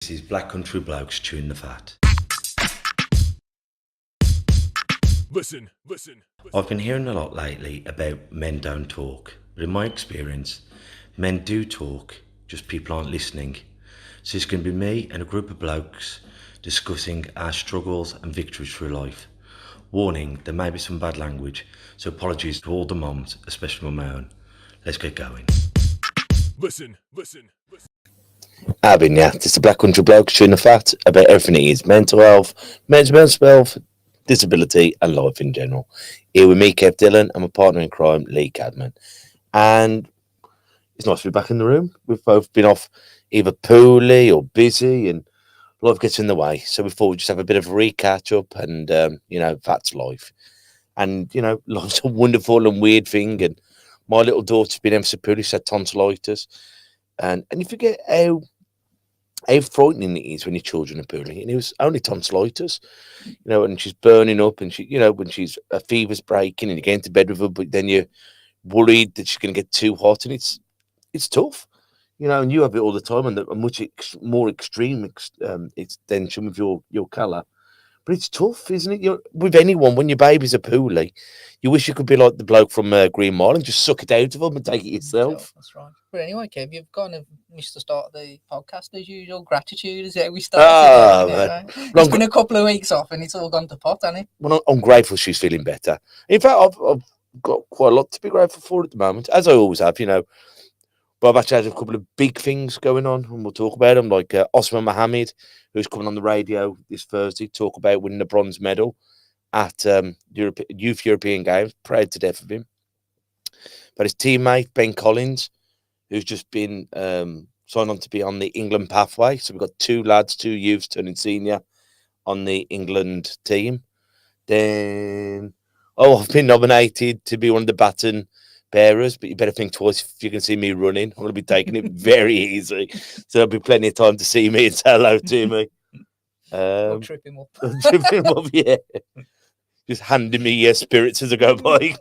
This is Black Country Blokes chewing the fat. Listen, listen. I've been hearing a lot lately about men don't talk, but in my experience, men do talk, just people aren't listening. So it's going to be me and a group of blokes discussing our struggles and victories through life. Warning, there may be some bad language, so apologies to all the mums, especially my own. Let's get going. Listen, listen. Abin, yeah, it's the Black Country Blokes chewing the fat about everything it is mental health, mental health, disability, and life in general. Here with me, Kev Dillon, and my partner in crime, Lee Cadman. And it's nice to be back in the room. We've both been off either poorly or busy, and life gets in the way. So we thought we'd just have a bit of a recatch up, and that's life. And life's a wonderful and weird thing. And my little daughter's been ever so poorly, she had tonsillitis, and you forget how frightening it is when your children are poorly. And it was only tonsillitis, and she's burning up, and when she's a fever's breaking, and you get into bed with her, but then you're worried that she's going to get too hot, and it's tough, and you have it all the time, and a much more extreme extension with your colour. But it's tough, isn't it? With anyone, when your babies are poorly, you wish you could be like the bloke from Green Mile and just suck it out of them and take it yourself. That's right. But anyway, Kev, you've kind of missed the start of the podcast as usual. Gratitude is how we started. It's been a couple of weeks off and it's all gone to pot, hasn't it? Well, I'm grateful she's feeling better. In fact, I've got quite a lot to be grateful for at the moment, as I always have, But I've actually had a couple of big things going on, and we'll talk about them, like Osman Mohammed, who's coming on the radio this Thursday, talk about winning the bronze medal at Youth European Games. Proud to death of him. But his teammate, Ben Collins, who's just been signed on to be on the England pathway. So we've got two youths turning senior on the England team. Then, I've been nominated to be one of the baton bearers, but you better think twice if you can see me running. I'm going to be taking it very easy, so there'll be plenty of time to see me and say hello to me. We'll trip him up. Trip him up, yeah. Just handing me spirits as I go by,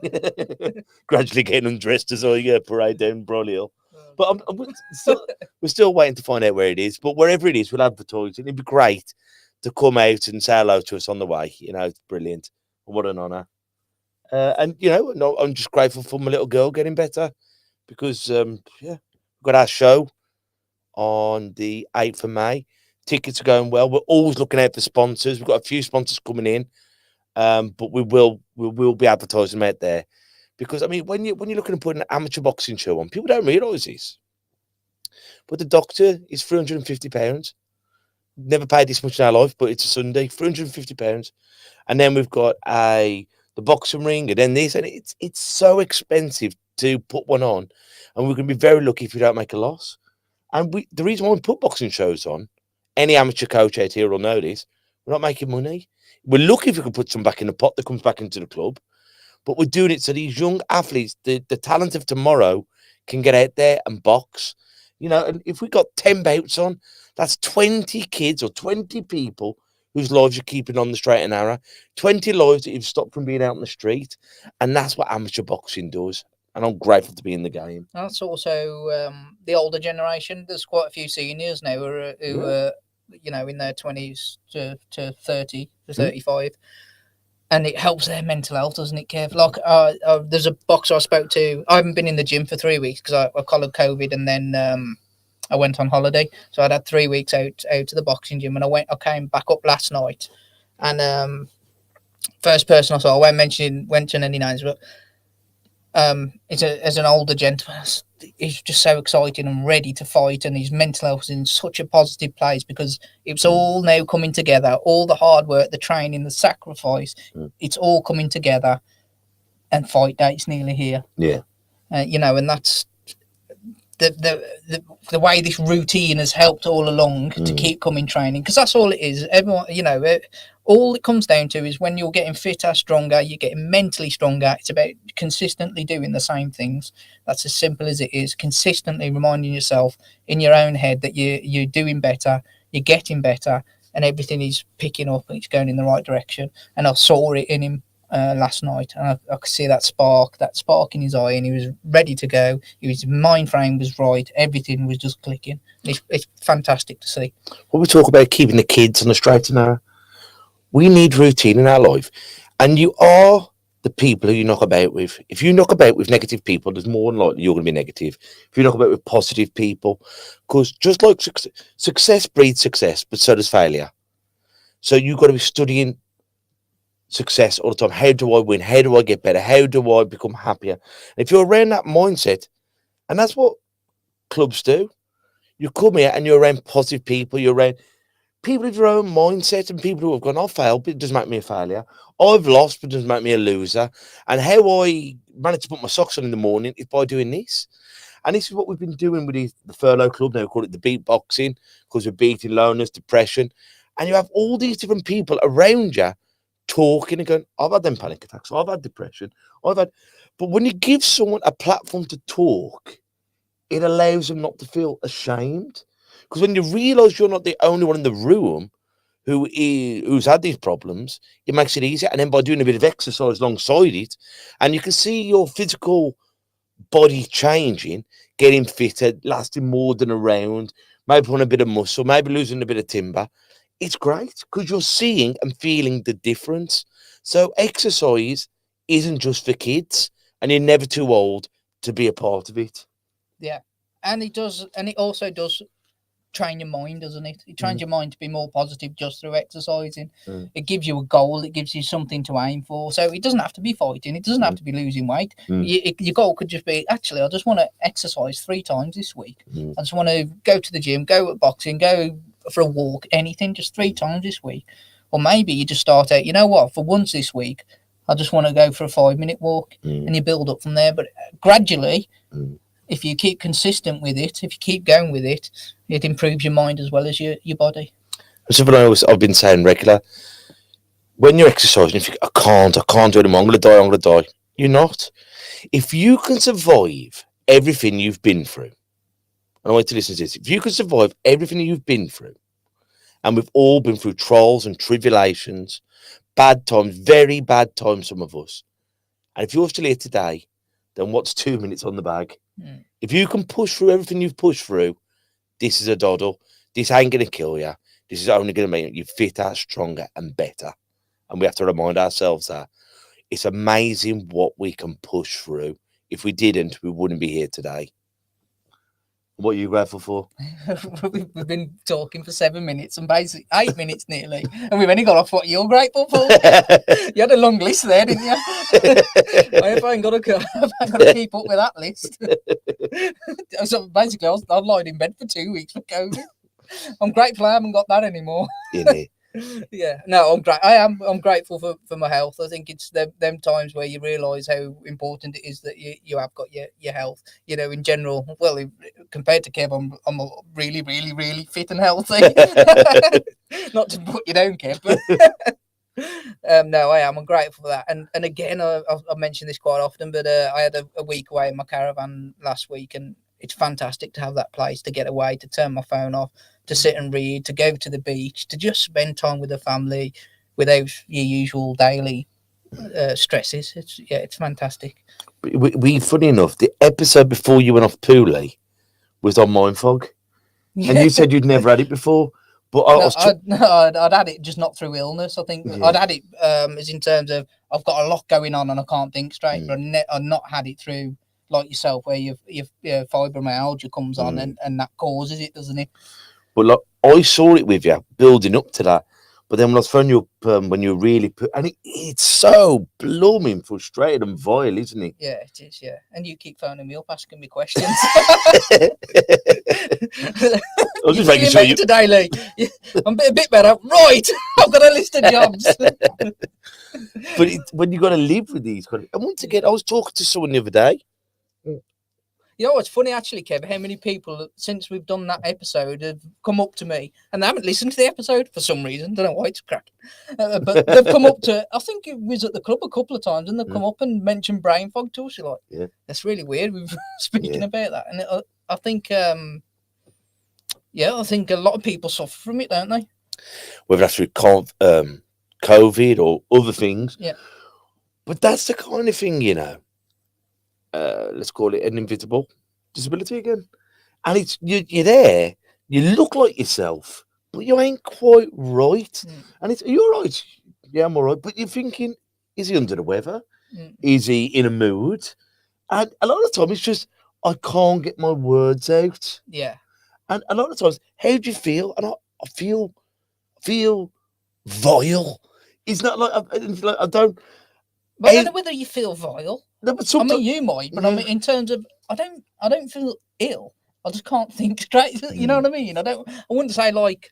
gradually getting undressed as I parade down Brolly Hill. But we're still waiting to find out where it is. But wherever it is, we'll advertise it. It'd be great to come out and say hello to us on the way. It's brilliant. What an honour. And I'm just grateful for my little girl getting better, because we've got our show on the 8th of May. Tickets are going well. We're always looking out for sponsors. We've got a few sponsors coming in, but we will be advertising them out there, because when you're looking at putting an amateur boxing show on, people don't realise this, but the doctor is £350. Never paid this much in our life, but it's a Sunday, £350, and then we've got the boxing ring, and then this, and it's so expensive to put one on, and we're going to be very lucky if we don't make a loss. And the reason why we put boxing shows on, any amateur coach out here will know this, we're not making money. We're lucky if we can put some back in the pot that comes back into the club, but we're doing it so these young athletes, the talent of tomorrow, can get out there and box. And if we got 10 bouts on, that's 20 kids or 20 people whose lives you're keeping on the straight and narrow, 20 lives that you've stopped from being out on the street. And that's what amateur boxing does. And I'm grateful to be in the game. That's also the older generation. There's quite a few seniors now who are in their 20s to 30 to 35. And it helps their mental health, doesn't it, Kev? Like, there's a boxer I spoke to. I haven't been in the gym for 3 weeks because I collared COVID, and then I went on holiday, so I'd had 3 weeks out to the boxing gym, and I came back up last night, and first person I saw, I won't mention any names, but as an older gentleman, he's just so excited and ready to fight, and his mental health is in such a positive place because it's all now coming together. All the hard work, the training, the sacrifice, it's all coming together, and fight date's nearly here. Yeah, and that's the way this routine has helped all along to keep coming training, because that's all it is. Everyone, all it comes down to is when you're getting fitter, stronger, you're getting mentally stronger. It's about consistently doing the same things. That's as simple as it is. Consistently reminding yourself in your own head that you're doing better, you're getting better, and everything is picking up and it's going in the right direction. And I saw it in him last night, and I could see that spark in his eye, and he was ready to go. His mind frame was right. Everything was just clicking. It's fantastic to see. When we talk about keeping the kids on the straight and narrow, we need routine in our life. And you are the people who you knock about with. If you knock about with negative people, there's more than likely you're going to be negative. If you knock about with positive people, because just like success breeds success, but so does failure. So you've got to be studying success all the time. How do I win? How do I get better? How do I become happier? And if you're around that mindset, and that's what clubs do, you come here and you're around positive people, you're around people with your own mindset, and people who have gone, I've failed, but it doesn't make me a failure. I've lost, but it doesn't make me a loser. And how I manage to put my socks on in the morning is by doing this. And this is what we've been doing with the furlough club. Now we call it the beatboxing, because we're beating loneliness, depression. And you have all these different people around you talking and going, I've had them panic attacks, I've had depression, but when you give someone a platform to talk, it allows them not to feel ashamed. Because when you realise you're not the only one in the room who's had these problems, it makes it easier. And then by doing a bit of exercise alongside it, and you can see your physical body changing, getting fitter, lasting more than a round, maybe putting a bit of muscle, maybe losing a bit of timber. It's great because you're seeing and feeling the difference. So exercise isn't just for kids, and you're never too old to be a part of it. Yeah, and it also does train your mind, doesn't it? It trains your mind to be more positive just through exercising. It gives you a goal. It gives you something to aim for. So it doesn't have to be fighting. It doesn't have to be losing weight. Your goal could just be, actually, I just want to exercise 3 times this week. I just want to go to the gym, go at boxing, go for a walk, anything, just 3 times this week. Or maybe you just start out, you know what, for once this week, I just want to go for a 5-minute walk, and you build up from there. But gradually, if you keep consistent with it, if you keep going with it, it improves your mind as well as your body. Something I've been saying regular, when you're exercising, if you I can't do it anymore, I'm going to die. You're not. If you can survive everything you've been through, and I want you to listen to this, if you can survive everything you've been through, and we've all been through trials and tribulations, bad times, very bad times, some of us, and if you're still here today, then what's 2 minutes on the bag? If you can push through everything you've pushed through, this is a doddle. This ain't going to kill you. This is only going to make you fitter, stronger, and better. And we have to remind ourselves that it's amazing what we can push through. If we didn't, we wouldn't be here today. What are you grateful for? We've been talking for 7 minutes and basically 8 minutes nearly, and we've only got off what you're grateful for. You had a long list there, didn't you? I ain't got to keep up with that list. So basically, I lied in bed for 2 weeks for COVID. I'm grateful I haven't got that anymore. Yeah, no, I'm grateful for my health. I think it's them times where you realise how important it is that you have got your health. You know, in general, well, compared to Kev, I'm really, really, really fit and healthy. Not to put you down, Kev, but no, I am. I'm grateful for that. And again, I've mentioned this quite often, but I had a week away in my caravan last week, and it's fantastic to have that place to get away, to turn my phone off, to sit and read, to go to the beach, to just spend time with the family without your usual daily stresses. It's fantastic. We funny enough, the episode before you went off Pooley was on mind fog, and you said you'd never had it before. But I'd had it, just not through illness. I think I'd had it as in terms of I've got a lot going on and I can't think straight. But I've not had it through like yourself, where your fibromyalgia comes on and that causes it, doesn't it? But look, I saw it with you building up to that. But then when I was phoning you up, when you really put, and it's so blooming frustrated and vile, isn't it? Yeah, it is. Yeah, and you keep phoning me up asking me questions. I was just making sure you today, Lee. I'm a bit better. Right, I've got a list of jobs. But when you got to live with these, and once again, I was talking to someone the other day. You know what's funny, actually, Kev? How many people, since we've done that episode, have come up to me and they haven't listened to the episode for some reason. Don't know why, it's cracking. But they've come up to, I think it was at the club a couple of times, and they've come up and mentioned brain fog to us. You're like, that's really weird. We've speaking about that. And I think, I think a lot of people suffer from it, don't they? Whether that's through COVID or other things. Yeah. But that's the kind of thing, let's call it an invisible disability again. And it's you're there, you look like yourself, but you ain't quite right. Mm. And it's you're right. Yeah, I'm all right. But you're thinking, is he under the weather? Mm. Is he in a mood? And a lot of the time it's just I can't get my words out. Yeah. And a lot of times, how do you feel? And I feel vile. It's not like it's like I don't. But I don't know whether you feel vile. No, but I sometimes, mean, you might, but I yeah. mean, in terms of, I don't feel ill. I just can't think straight. You know what I mean? I wouldn't say like,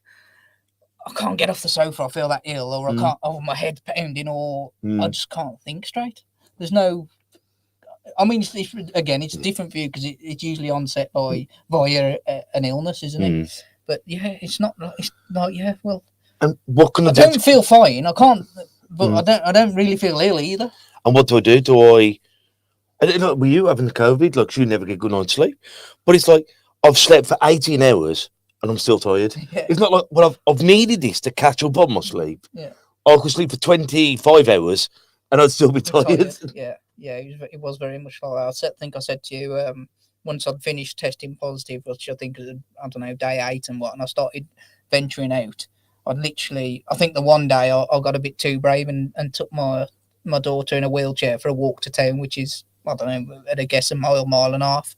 I can't get off the sofa. I feel that ill, or I can't. Oh, my head's pounding, or I just can't think straight. There's no. I mean, it's different for you because it's usually onset via an illness, isn't it? But yeah, it's not. It's not. Yeah, well. And what can I do? Don't feel fine. I can't. But I don't really feel ill either. And what do I do? Do I don't know, were you having the COVID? Like, you never get good night's sleep. But it's like, I've slept for 18 hours and I'm still tired. Yeah. It's not like, well, I've needed this to catch up on my sleep. Yeah. I could sleep for 25 hours and I'd still be tired. Yeah. It was very much like that. I think I said to you, once I'd finished testing positive, which I think was, I don't know, day 8 and what, and I started venturing out. I think the one day I got a bit too brave and took my daughter in a wheelchair for a walk to town, which is, I don't know, at a guess a mile and a half.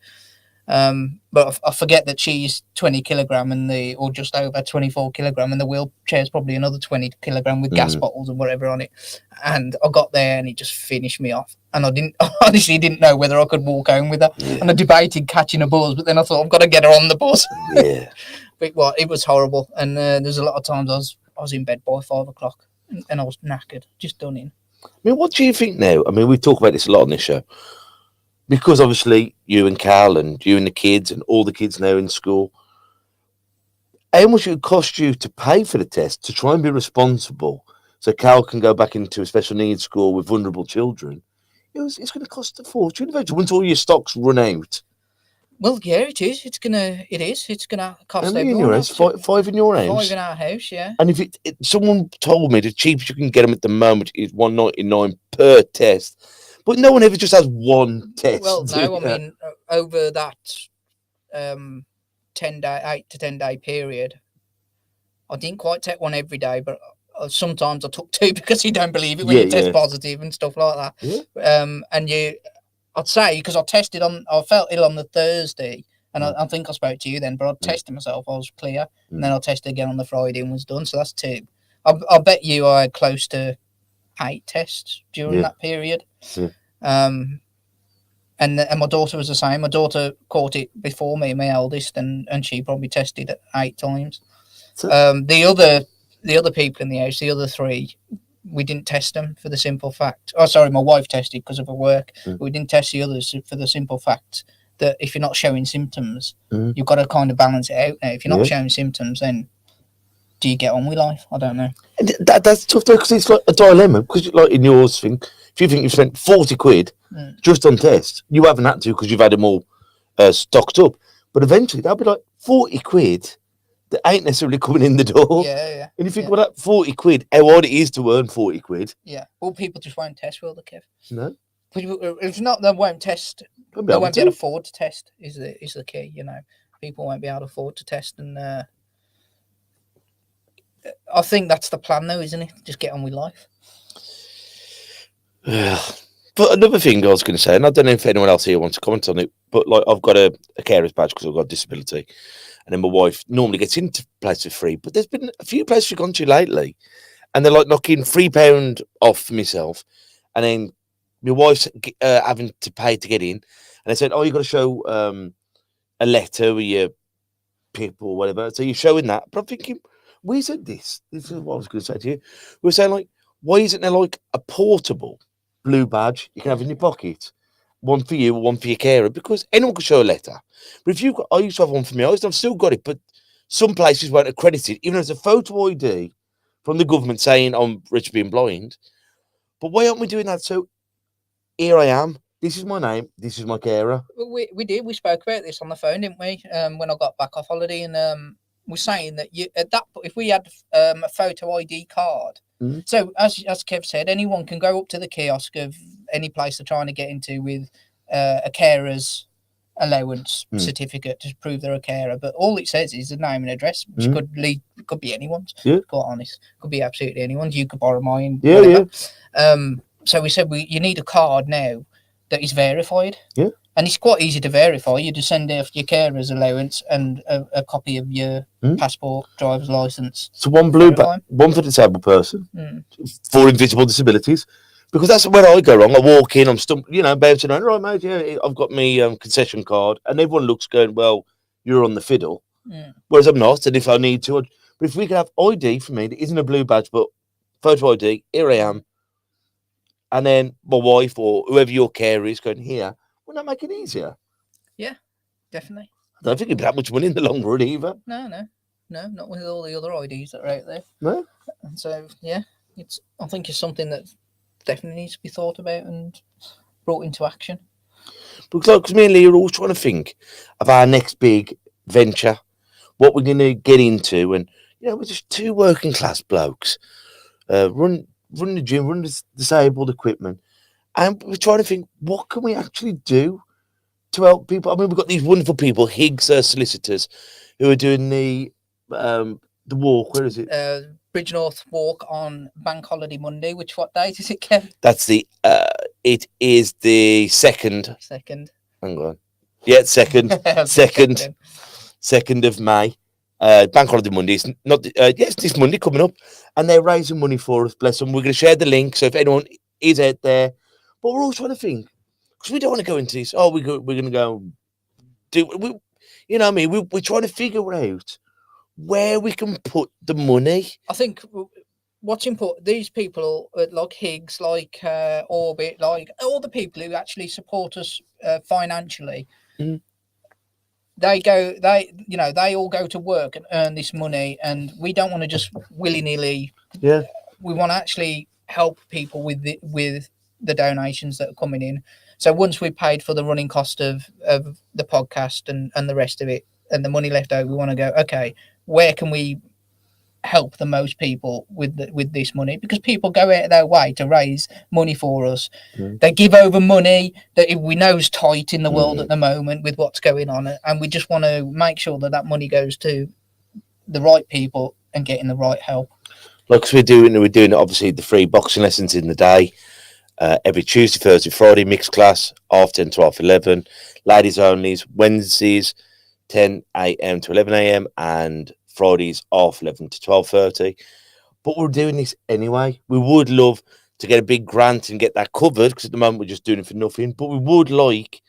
But I forget that she's 20 kilogram or just over 24 kilogram, and the wheelchair's probably another 20 kilogram with gas bottles and whatever on it. And I got there and it just finished me off. And I honestly didn't know whether I could walk home with her. Yeah. And I debated catching a bus, but then I thought I've got to get her on the bus. Yeah. But it was horrible. And there's a lot of times I was in bed by 5 o'clock and I was knackered, just done in. I mean, what do you think now? I mean, we talk about this a lot on this show. Because obviously you and Cal and you and the kids and all the kids now in school, how much it would cost you to pay for the test to try and be responsible so Cal can go back into a special needs school with vulnerable children? It's going to cost a fortune eventually once all your stocks run out. Well, yeah, it is. It's gonna cost. How many in your house? Five in your house? 5 in our house, yeah. And if someone told me the cheapest you can get them at the moment is $1.99 per test. But no one ever just has one test. Well, no, I mean, over that 8 to 10 day period, I didn't quite take one every day, but sometimes I took 2 because you don't believe it when you test positive and stuff like that. Yeah. And I'd say, because I felt ill on the Thursday, and I think I spoke to you then, but I tested myself, I was clear, and then I tested again on the Friday and was done, so that's 2. I bet you I had close to 8 tests during that period. Yeah. And my daughter was the same. My daughter caught it before me, my eldest, and she probably tested it 8 times. So, the other people in the house, the other 3, we didn't test them for the simple fact. Oh, sorry, my wife tested because of her work. We didn't test the others for the simple fact that if you're not showing symptoms, you've got to kind of balance it out. Now, if you're not showing symptoms, then do you get on with life? I don't know. And that's tough though, because it's like a dilemma. Because like in yours thing, if you think you've spent 40 quid just on tests, you haven't had to because you've had them all stocked up. But eventually that'll be like 40 quid that ain't necessarily coming in the door. Yeah. And you think, well, that 40 quid, how hard it is to earn 40 quid. Yeah. Well, people just won't test, will they, Kev? No. If not, they won't test. They won't be able to afford to test. Is the key? People won't be able to afford to test, and I think that's the plan, though, isn't it? Just get on with life. Yeah. But another thing I was going to say, and I don't know if anyone else here wants to comment on it, but like I've got a carer's badge because I've got a disability, and then my wife normally gets into places for free. But there's been a few places we've gone to lately, and they're like knocking £3 off for myself, and then my wife's having to pay to get in, and they said, "Oh, you got to show a letter with your PIP or whatever." So you're showing that, but I'm thinking, we said this. This is what I was going to say to you. We were saying, like, why isn't there like a portable blue badge you can have in your pocket? One for you, one for your carer, because anyone can show a letter. But if you've got, I used to have one for me, I've still got it, but some places won't accredit it, even though it's a photo ID from the government saying I'm rich being blind. But why aren't we doing that? So here I am. This is my name. This is my carer. We did. We spoke about this on the phone, didn't we? When I got back off holiday, and was saying that if we had a photo ID card, so as Kev said, anyone can go up to the kiosk of any place they're trying to get into with a carer's allowance certificate to prove they're a carer, but all it says is the name and address, which could be anyone's. Yeah. Quite honest, could be absolutely anyone's. You could borrow mine. Yeah, whatever. So we said you need a card now that is verified. Yeah. And it's quite easy to verify. You just send off your carer's allowance and a copy of your passport, driver's license. So one one for the disabled person, 4 invisible disabilities, because that's where I go wrong. I walk in, I'm bouncing around. Right, mate, yeah, I've got my concession card, and everyone looks going, well, you're on the fiddle, whereas I'm not. And if I need to, but if we can have ID for me that isn't a blue badge, but photo ID, here I am, and then my wife or whoever your carer is going here. Wouldn't that make it easier? Yeah, definitely. I don't think it'd be that much money in the long run either. No, not with all the other IDs that are out there. No. And so, yeah, I think it's something that definitely needs to be thought about and brought into action. Because me and Lee are all trying to think of our next big venture, what we're going to get into, and we're just 2 working class blokes, run the gym, run the disabled equipment. And we're trying to think, what can we actually do to help people? I mean, we've got these wonderful people, Higgs solicitors, who are doing the walk. Where is it? Bridge North walk on Bank Holiday Monday. What date is it, Kev? That's it is the 2nd. 2nd. Hang on. Yeah, 2nd. 2nd of May. Bank Holiday Monday. It's not. Yes, this Monday coming up. And they're raising money for us, bless them. We're going to share the link. So if anyone is out there, but we're all trying to think, because we don't want to go into this. Oh, we're going to go do. You know what I mean? We're trying to figure out where we can put the money. I think what's important. These people like Higgs, like Orbit, like all the people who actually support us financially. They all go to work and earn this money, and we don't want to just willy-nilly. Yeah. We want to actually help people with the donations that are coming in. So once we've paid for the running cost of the podcast and the rest of it, and the money left over, we want to go, okay, where can we help the most people with this money? Because people go out of their way to raise money for us. They give over money that we know is tight in the world at the moment with what's going on, and we just want to make sure that money goes to the right people and getting the right help. Like, cause we're doing obviously the free boxing lessons in the day. Every Tuesday, Thursday, Friday, mixed class, half 10 to half 11. Ladies only, Wednesdays, 10 a.m. to 11 a.m. and Fridays, half 11 to 12:30. But we're doing this anyway. We would love to get a big grant and get that covered, because at the moment we're just doing it for nothing. But we would like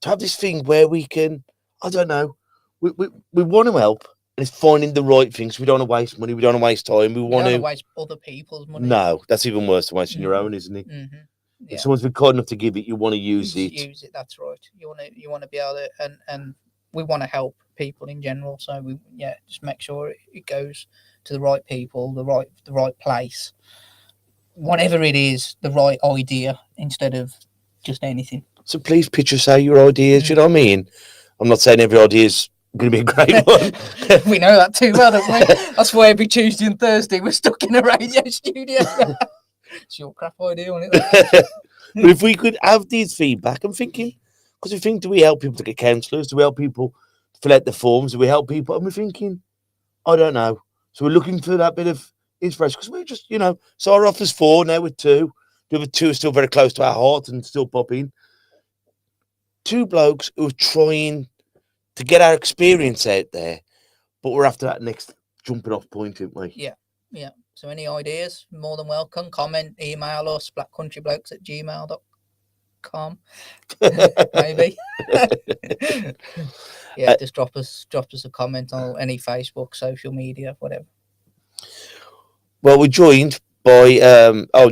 to have this thing where we can, I don't know, we want to help. And it's finding the right things. We don't want to waste money. We don't want to waste time. We want to waste other people's money. No, that's even worse than wasting your own, isn't it? Yeah. If someone's been kind enough to give it, you want to use it. Use it. That's right. You want to be able to, and we want to help people in general. So we just make sure it goes to the right people, the right place, whatever it is, the right idea instead of just anything. So please pitch us out your ideas. You know what I mean? I'm not saying every idea is going to be a great one. We know that too well, don't we? That's why every Tuesday and Thursday we're stuck in a radio studio. It's your crap idea, isn't it? But if we could have these feedback, I'm thinking, because we think, do we help people to get counsellors? Do we help people to fill out the forms? Do we help people? And we're thinking, I don't know. So we're looking for that bit of inspiration, because we're just, so our offer's 4, now we're 2. The other 2 are still very close to our heart and still popping. 2 blokes who are trying to get our experience out there, but we're after that next jumping off point, aren't we? Yeah. So any ideas, more than welcome. Comment, email us, blackcountryblokes@gmail.com. Maybe. Just drop us a comment on any Facebook, social media, whatever. Well, we're joined by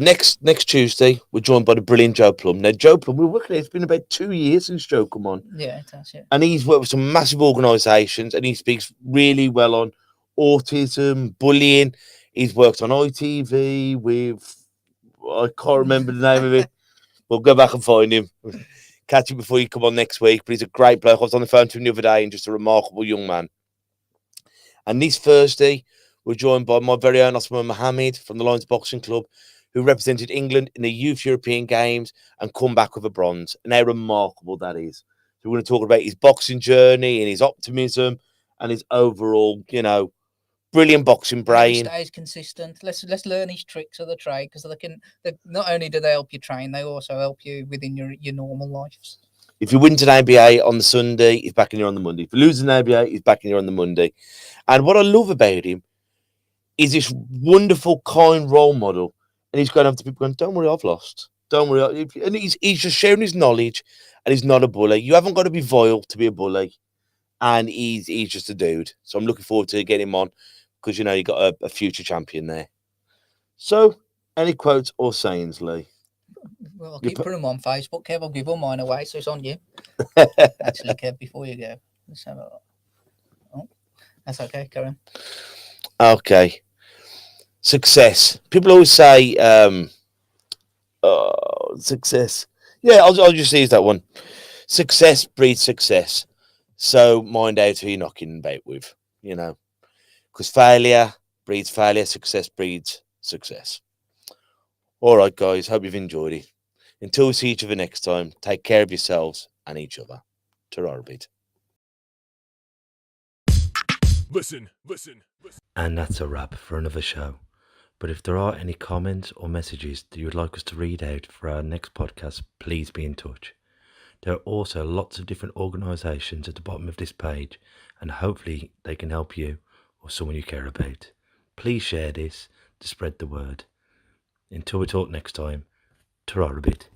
next Tuesday we're joined by the brilliant Joe Plum. Now Joe Plum, we're working. It's been about 2 years since Joe come on. Yeah, it has. Yeah. And he's worked with some massive organisations, and he speaks really well on autism, bullying. He's worked on ITV with, I can't remember the name of it. We'll go back and find him. Catch him before you come on next week. But he's a great bloke. I was on the phone to him the other day, and just a remarkable young man. And this Thursday, we're joined by my very own Osman Mohammed from the Lions Boxing Club, who represented England in the Youth European Games and come back with a bronze. And how remarkable that is. So we're going to talk about his boxing journey and his optimism and his overall, brilliant boxing He brain. stays consistent. Let's learn his tricks of the trade, because they not only do they help you train, they also help you within your normal lives. If you win an ABA on the Sunday, he's backing you on the Monday. If you lose an ABA, he's backing you on the Monday. And what I love about him is this wonderful, kind role model. And he's going up to people going, don't worry, I've lost. Don't worry. And he's just sharing his knowledge, and he's not a bully. You haven't got to be vile to be a bully. And he's just a dude. So I'm looking forward to getting him on, because, you got a future champion there. So, any quotes or sayings, Lee? Well, I'll keep putting them on Facebook, Kev. I'll give all mine away, so it's on you. Actually, Kev, before you go, let's have a look. Oh, that's okay, Karen. Okay. Success. People always say, success. Yeah, I'll just use that one. Success breeds success. So mind out who you're knocking about with, because failure breeds failure, success breeds success. All right, guys, hope you've enjoyed it. Until we see each other next time, take care of yourselves and each other. Ta-ra, bit. Listen. And that's a wrap for another show. But if there are any comments or messages that you would like us to read out for our next podcast, please be in touch. There are also lots of different organisations at the bottom of this page, and hopefully they can help you or someone you care about. Please share this to spread the word. Until we talk next time, ta-ra a bit.